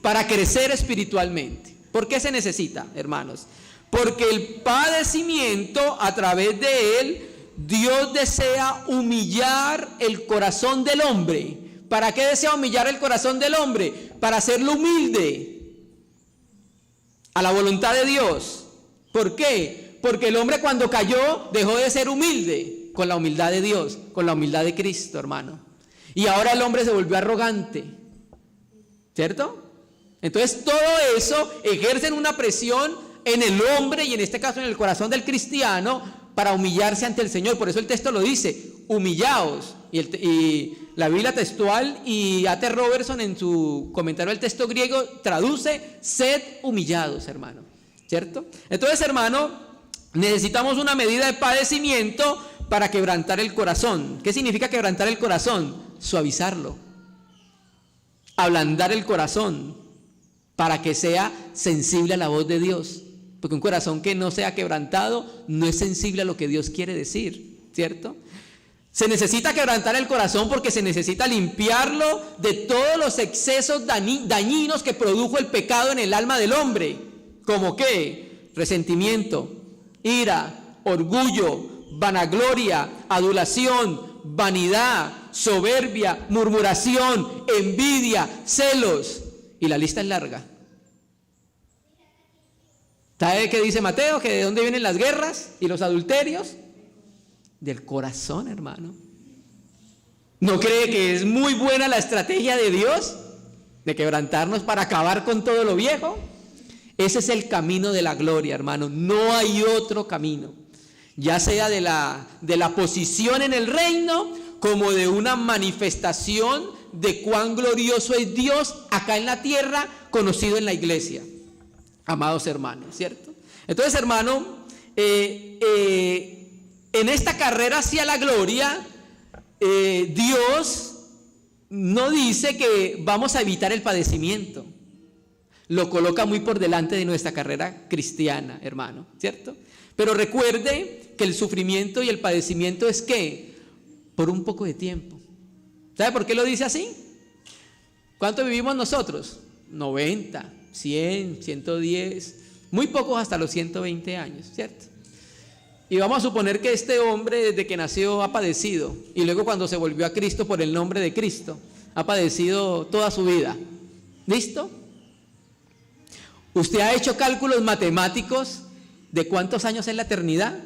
para crecer espiritualmente. ¿Por qué se necesita, hermanos? Porque el padecimiento, a través de él, Dios desea humillar el corazón del hombre. ¿Para qué desea humillar el corazón del hombre? Para hacerlo humilde a la voluntad de Dios. ¿Por qué? Porque el hombre cuando cayó dejó de ser humilde con la humildad de Dios, con la humildad de Cristo, hermano. Y ahora el hombre se volvió arrogante, ¿cierto? Entonces todo eso ejerce una presión en el hombre y en este caso en el corazón del cristiano para humillarse ante el Señor. Por eso el texto lo dice, humillaos. Y la Biblia textual y A.T. Robertson en su comentario al texto griego traduce, sed humillados, hermano, ¿cierto? Entonces, hermano, necesitamos una medida de padecimiento para quebrantar el corazón. ¿Qué significa quebrantar el corazón? Suavizarlo, ablandar el corazón para que sea sensible a la voz de Dios. Porque un corazón que no sea quebrantado no es sensible a lo que Dios quiere decir, ¿cierto? Se necesita quebrantar el corazón porque se necesita limpiarlo de todos los excesos dañinos que produjo el pecado en el alma del hombre. ¿Como qué? Resentimiento, ira, orgullo, vanagloria, adulación, vanidad, soberbia, murmuración, envidia, celos. Y la lista es larga. ¿Sabe qué dice Mateo? ¿Que de dónde vienen las guerras y los adulterios? Del corazón, hermano. ¿No cree que es muy buena la estrategia de Dios de quebrantarnos para acabar con todo lo viejo? Ese es el camino de la gloria, hermano. No hay otro camino. Ya sea de la posición en el reino, como de una manifestación de cuán glorioso es Dios acá en la tierra, conocido en la iglesia. Amados hermanos, ¿cierto? Entonces, hermano, en esta carrera hacia la gloria, Dios no dice que vamos a evitar el padecimiento. Lo coloca muy por delante de nuestra carrera cristiana, hermano, ¿cierto? Pero recuerde que el sufrimiento y el padecimiento es ¿qué? Por un poco de tiempo. ¿Sabe por qué lo dice así? ¿Cuánto vivimos nosotros? 90, 100, 110, muy pocos hasta los 120 años, ¿cierto? Y vamos a suponer que este hombre desde que nació ha padecido y luego cuando se volvió a Cristo por el nombre de Cristo, ha padecido toda su vida. ¿Listo? ¿Usted ha hecho cálculos matemáticos de cuántos años es la eternidad?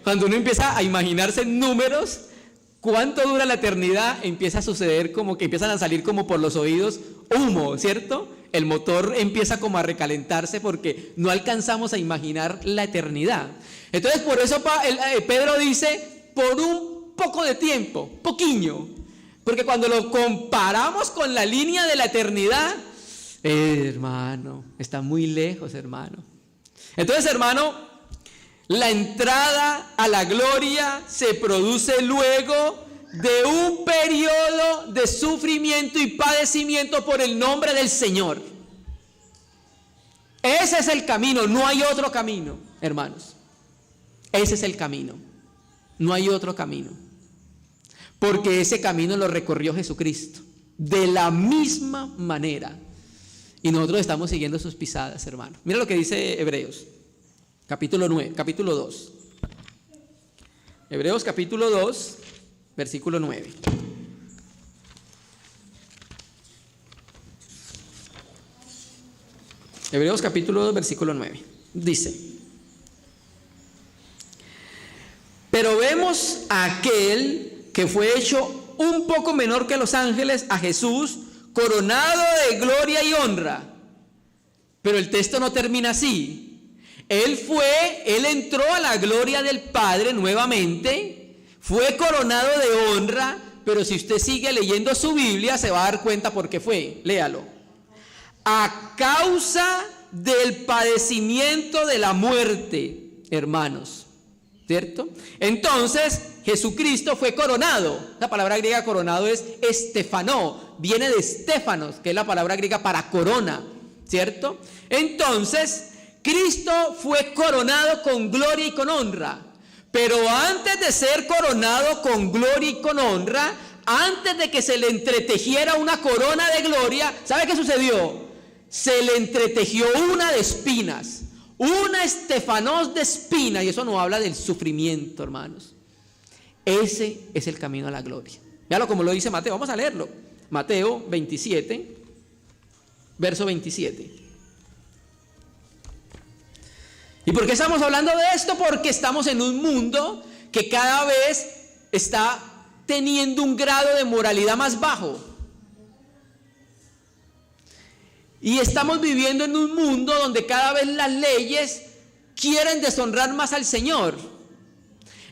Cuando uno empieza a imaginarse números, cuánto dura la eternidad, empieza a suceder como que empiezan a salir como por los oídos humo, ¿cierto? El motor empieza como a recalentarse porque no alcanzamos a imaginar la eternidad. Entonces por eso Pedro dice, por un poco de tiempo, poquillo, porque cuando lo comparamos con la línea de la eternidad, hermano, está muy lejos, hermano. Entonces, hermano, la entrada a la gloria se produce luego de un periodo de sufrimiento y padecimiento por el nombre del Señor. Ese es el camino, no hay otro camino, hermanos. Ese es el camino, no hay otro camino. Porque ese camino lo recorrió Jesucristo de la misma manera. Y nosotros estamos siguiendo sus pisadas, hermano. Mira lo que dice Hebreos, capítulo 2. Hebreos capítulo 2, versículo 9. Hebreos capítulo 2, versículo 9. Dice: pero vemos a aquel que fue hecho un poco menor que los ángeles, a Jesús, coronado de gloria y honra. Pero el texto no termina así. Él entró a la gloria del Padre nuevamente, fue coronado de honra, pero si usted sigue leyendo su Biblia se va a dar cuenta por qué fue. Léalo. A causa del padecimiento de la muerte, hermanos, ¿cierto? Entonces Jesucristo fue coronado. La palabra griega coronado es estefanó, viene de estéfanos, que es la palabra griega para corona, ¿cierto? Entonces Cristo fue coronado con gloria y con honra. Pero antes de ser coronado con gloria y con honra, antes de que se le entretejiera una corona de gloria, ¿sabe qué sucedió? Se le entretejió una de espinas, una estefanos de espinas, y eso no habla del sufrimiento, hermanos. Ese es el camino a la gloria. Véalo como lo dice Mateo, vamos a leerlo. Mateo 27, verso 27. ¿Y por qué estamos hablando de esto? Porque estamos en un mundo que cada vez está teniendo un grado de moralidad más bajo. Y estamos viviendo en un mundo donde cada vez las leyes quieren deshonrar más al Señor.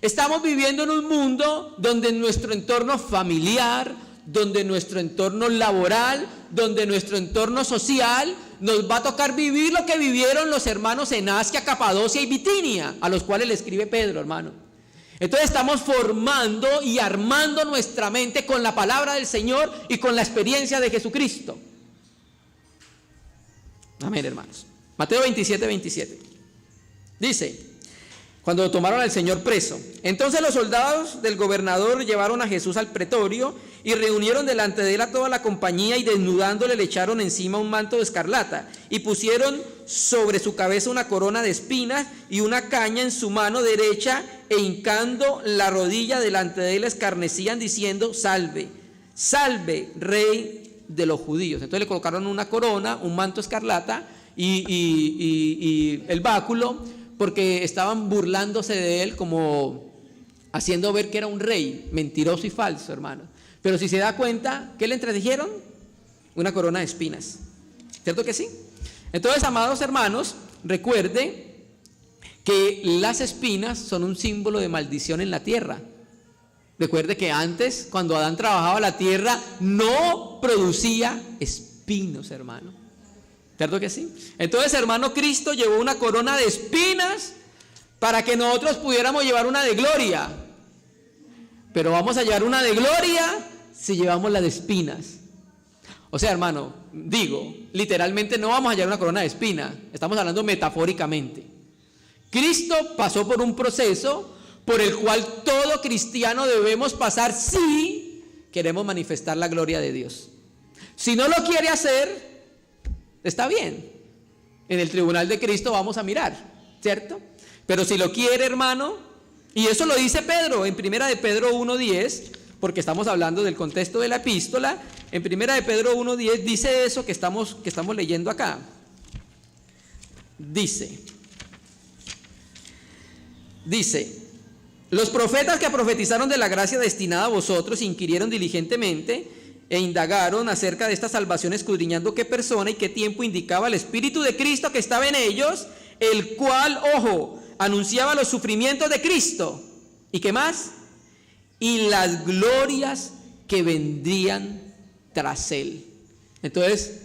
Estamos viviendo en un mundo donde en nuestro entorno familiar, donde en nuestro entorno laboral, donde en nuestro entorno social, nos va a tocar vivir lo que vivieron los hermanos en Asia, Capadocia y Bitinia, a los cuales le escribe Pedro, hermano. Entonces estamos formando y armando nuestra mente con la palabra del Señor y con la experiencia de Jesucristo. Amén, hermanos. Mateo 27, 27. Dice, cuando lo tomaron al Señor preso, entonces los soldados del gobernador llevaron a Jesús al pretorio y reunieron delante de él a toda la compañía, y desnudándole le echaron encima un manto de escarlata y pusieron sobre su cabeza una corona de espinas y una caña en su mano derecha, e hincando la rodilla delante de él escarnecían diciendo: salve, salve, rey de los judíos. Entonces le colocaron una corona, un manto escarlata y el báculo, porque estaban burlándose de él, como haciendo ver que era un rey mentiroso y falso, hermano. Pero si se da cuenta, ¿qué le entredijeron? Una corona de espinas. ¿Cierto que sí? Entonces, amados hermanos, recuerde que las espinas son un símbolo de maldición en la tierra. Recuerde que antes, cuando Adán trabajaba la tierra, no producía espinos, hermano. ¿Cierto que sí? Entonces, hermano, Cristo llevó una corona de espinas para que nosotros pudiéramos llevar una de gloria. Pero vamos a llevar una de gloria si llevamos la de espinas. O sea, hermano, digo, literalmente no vamos a llevar una corona de espinas. Estamos hablando metafóricamente. Cristo pasó por un proceso por el cual todo cristiano debemos pasar si queremos manifestar la gloria de Dios. Si no lo quiere hacer, está bien. En el tribunal de Cristo vamos a mirar, ¿cierto? Pero si lo quiere, hermano, y eso lo dice Pedro en Primera de Pedro 1:10, porque estamos hablando del contexto de la epístola. En Primera de Pedro 1:10 dice eso que estamos leyendo acá. Dice, los profetas que profetizaron de la gracia destinada a vosotros inquirieron diligentemente e indagaron acerca de esta salvación, escudriñando qué persona y qué tiempo indicaba el Espíritu de Cristo que estaba en ellos, el cual, ojo, anunciaba los sufrimientos de Cristo. ¿Y qué más? Y las glorias que vendrían tras él. Entonces,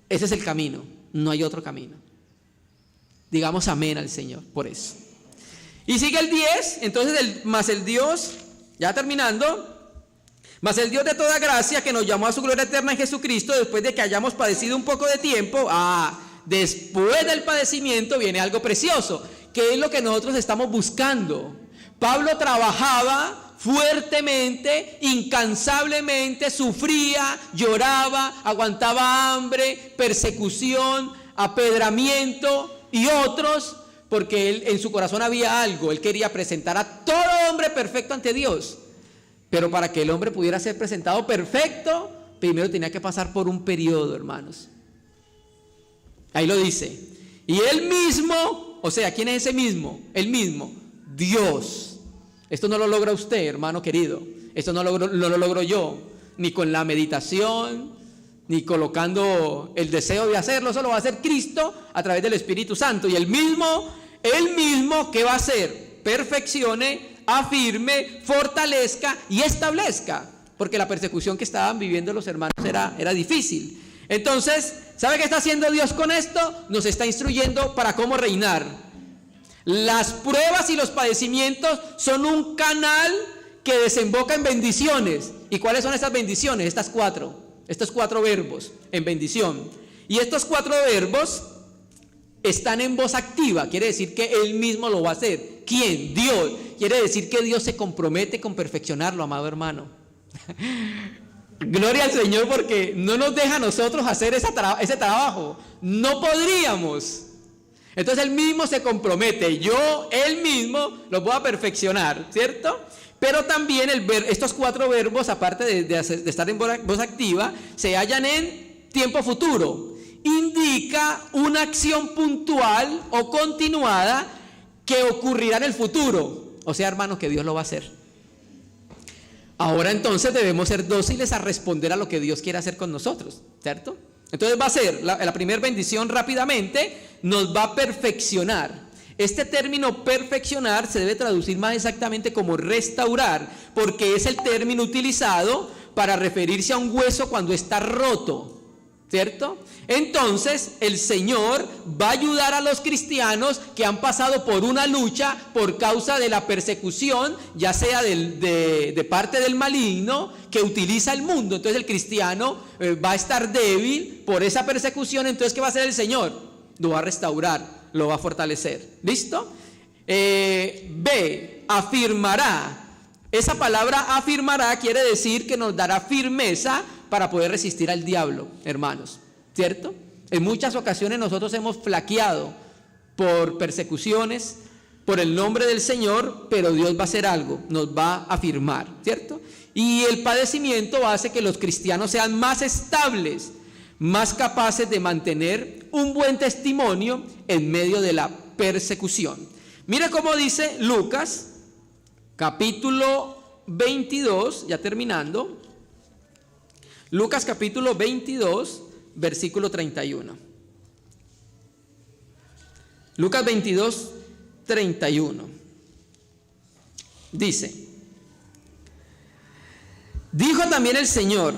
ese es el camino, no hay otro camino. Digamos amén al Señor por eso. Y sigue el 10, entonces más el Dios, ya terminando, mas el Dios de toda gracia, que nos llamó a su gloria eterna en Jesucristo, después de que hayamos padecido un poco de tiempo, después del padecimiento viene algo precioso, que es lo que nosotros estamos buscando. Pablo trabajaba fuertemente, incansablemente, sufría, lloraba, aguantaba hambre, persecución, apedramiento y otros, porque él, en su corazón había algo. Él quería presentar a todo hombre perfecto ante Dios. Pero para que el hombre pudiera ser presentado perfecto, primero tenía que pasar por un periodo, hermanos. Ahí lo dice. Y él mismo, o sea, ¿quién es ese mismo? El mismo, Dios. Esto no lo logra usted, hermano querido. Esto no lo logro yo, ni con la meditación, ni colocando el deseo de hacerlo. Eso lo va a hacer Cristo a través del Espíritu Santo. Y él mismo, ¿qué va a hacer? Perfeccione, afirme, fortalezca y establezca. Porque la persecución que estaban viviendo los hermanos era difícil. Entonces, ¿sabe qué está haciendo Dios con esto? Nos está instruyendo para cómo reinar. Las pruebas y los padecimientos son un canal que desemboca en bendiciones. ¿Y cuáles son estas bendiciones? Estos cuatro verbos en bendición. Y estos 4 verbos están en voz activa. Quiere decir que Él mismo lo va a hacer. ¿Quién? Dios. Quiere decir que Dios se compromete con perfeccionarlo, amado hermano. Gloria al Señor, porque no nos deja a nosotros hacer ese trabajo. No podríamos. Entonces Él mismo se compromete. Él mismo los voy a perfeccionar, ¿cierto? Pero también estos 4 verbos, aparte de estar en voz activa, se hallan en tiempo futuro. Indica una acción puntual o continuada que ocurrirá en el futuro. O sea, hermanos, que Dios lo va a hacer. Ahora entonces debemos ser dóciles a responder a lo que Dios quiere hacer con nosotros, ¿cierto? Entonces va a ser, la primera bendición rápidamente, nos va a perfeccionar. Este término perfeccionar se debe traducir más exactamente como restaurar, porque es el término utilizado para referirse a un hueso cuando está roto, ¿cierto? Entonces el Señor va a ayudar a los cristianos que han pasado por una lucha por causa de la persecución, ya sea de parte del maligno que utiliza el mundo. Entonces el cristiano va a estar débil por esa persecución. Entonces, ¿qué va a hacer el Señor? Lo va a restaurar, lo va a fortalecer. ¿Listo? B, afirmará. Esa palabra afirmará quiere decir que nos dará firmeza para poder resistir al diablo, hermanos, ¿cierto? En muchas ocasiones nosotros hemos flaqueado por persecuciones, por el nombre del Señor, pero Dios va a hacer algo, nos va a afirmar, ¿cierto? Y el padecimiento hace que los cristianos sean más estables, más capaces de mantener un buen testimonio en medio de la persecución. Mira cómo dice Lucas, capítulo 22, ya terminando. Lucas capítulo 22, versículo 31. Lucas 22, 31. Dice: dijo también el Señor: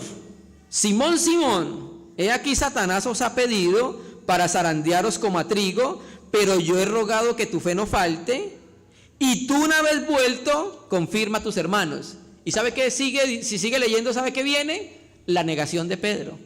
Simón, Simón, he aquí Satanás os ha pedido para zarandearos como a trigo, pero yo he rogado que tu fe no falte, y tú, una vez vuelto, confirma a tus hermanos. ¿Y sabe qué sigue? Si sigue leyendo, ¿sabe qué viene? La negación de Pedro.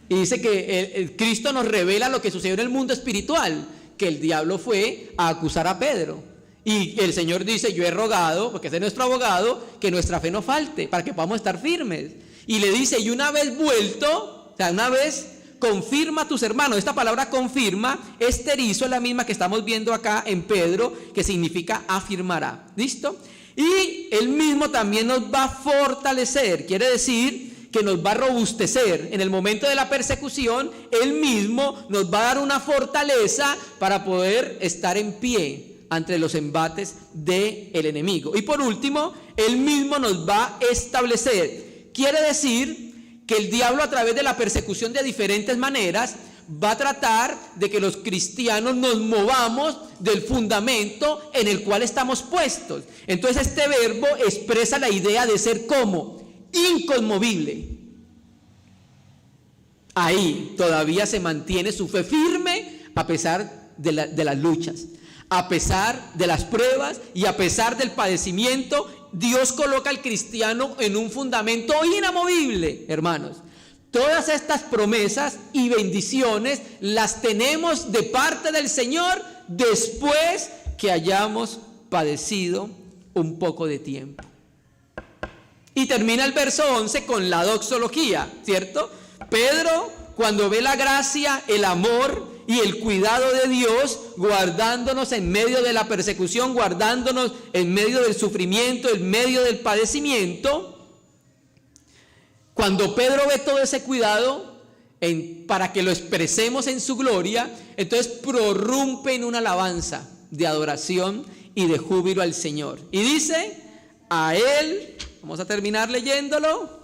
Y dice que el Cristo nos revela lo que sucedió en el mundo espiritual, que el diablo fue a acusar a Pedro. Y el Señor dice: yo he rogado, porque es nuestro abogado, que nuestra fe no falte, para que podamos estar firmes. Y le dice: y una vez vuelto, o sea, una vez, confirma a tus hermanos. Esta palabra confirma, esterizo, es la misma que estamos viendo acá en Pedro, que significa afirmará. ¿Listo? Y él mismo también nos va a fortalecer, quiere decir que nos va a robustecer. En el momento de la persecución, él mismo nos va a dar una fortaleza para poder estar en pie ante los embates del enemigo. Y por último, él mismo nos va a establecer. Quiere decir que el diablo, a través de la persecución de diferentes maneras, va a tratar de que los cristianos nos movamos del fundamento en el cual estamos puestos. Entonces este verbo expresa la idea de ser como inconmovible. Ahí todavía se mantiene su fe firme a pesar de las luchas, a pesar de las pruebas y a pesar del padecimiento. Dios coloca al cristiano en un fundamento inamovible, hermanos. Todas estas promesas y bendiciones las tenemos de parte del Señor después que hayamos padecido un poco de tiempo. Y termina el verso 11 con la doxología, ¿cierto? Pedro, cuando ve la gracia, el amor y el cuidado de Dios, guardándonos en medio de la persecución, guardándonos en medio del sufrimiento, en medio del padecimiento. Cuando Pedro ve todo ese cuidado para que lo expresemos en su gloria, entonces prorrumpe en una alabanza de adoración y de júbilo al Señor. Y dice, a Él, vamos a terminar leyéndolo,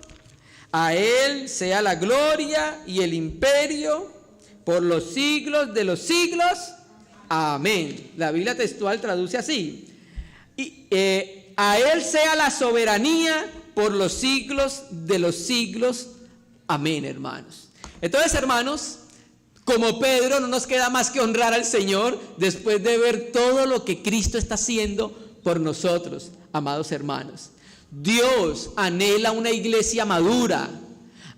a Él sea la gloria y el imperio por los siglos de los siglos. Amén. La Biblia textual traduce así. Y, a Él sea la soberanía por los siglos de los siglos. Amén, hermanos. Entonces, hermanos, como Pedro, no nos queda más que honrar al Señor después de ver todo lo que Cristo está haciendo por nosotros, amados hermanos. Dios anhela una iglesia madura,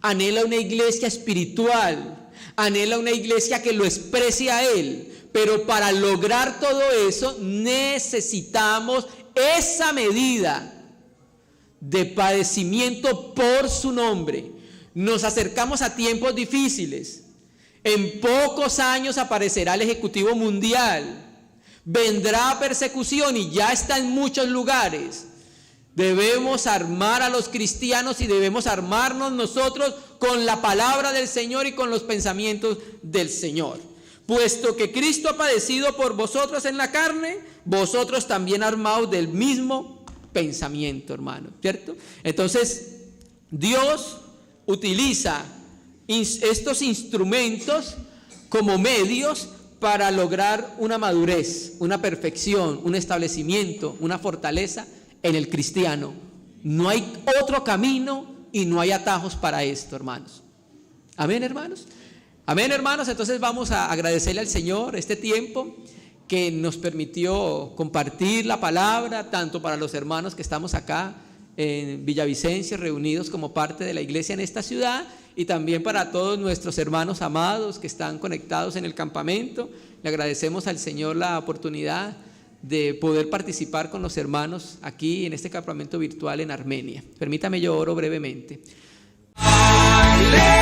anhela una iglesia espiritual, anhela una iglesia que lo exprese a Él, pero para lograr todo eso necesitamos esa medida de padecimiento por su nombre. Nos acercamos a tiempos difíciles. En pocos años aparecerá el Ejecutivo Mundial. Vendrá persecución y ya está en muchos lugares. Debemos armar a los cristianos y debemos armarnos nosotros con la palabra del Señor y con los pensamientos del Señor. Puesto que Cristo ha padecido por vosotros en la carne, vosotros también armaos del mismo pensamiento, hermano, ¿cierto? Entonces, Dios utiliza estos instrumentos como medios para lograr una madurez, una perfección, un establecimiento, una fortaleza en el cristiano. No hay otro camino y no hay atajos para esto, hermanos. Amén, hermanos. Amén, hermanos. Entonces vamos a agradecerle al Señor este tiempo que nos permitió compartir la palabra, tanto para los hermanos que estamos acá en Villavicencio, reunidos como parte de la iglesia en esta ciudad, y también para todos nuestros hermanos amados que están conectados en el campamento. Le agradecemos al Señor la oportunidad de poder participar con los hermanos aquí en este campamento virtual en Armenia. Permítame, yo oro brevemente. ¡Aleluya!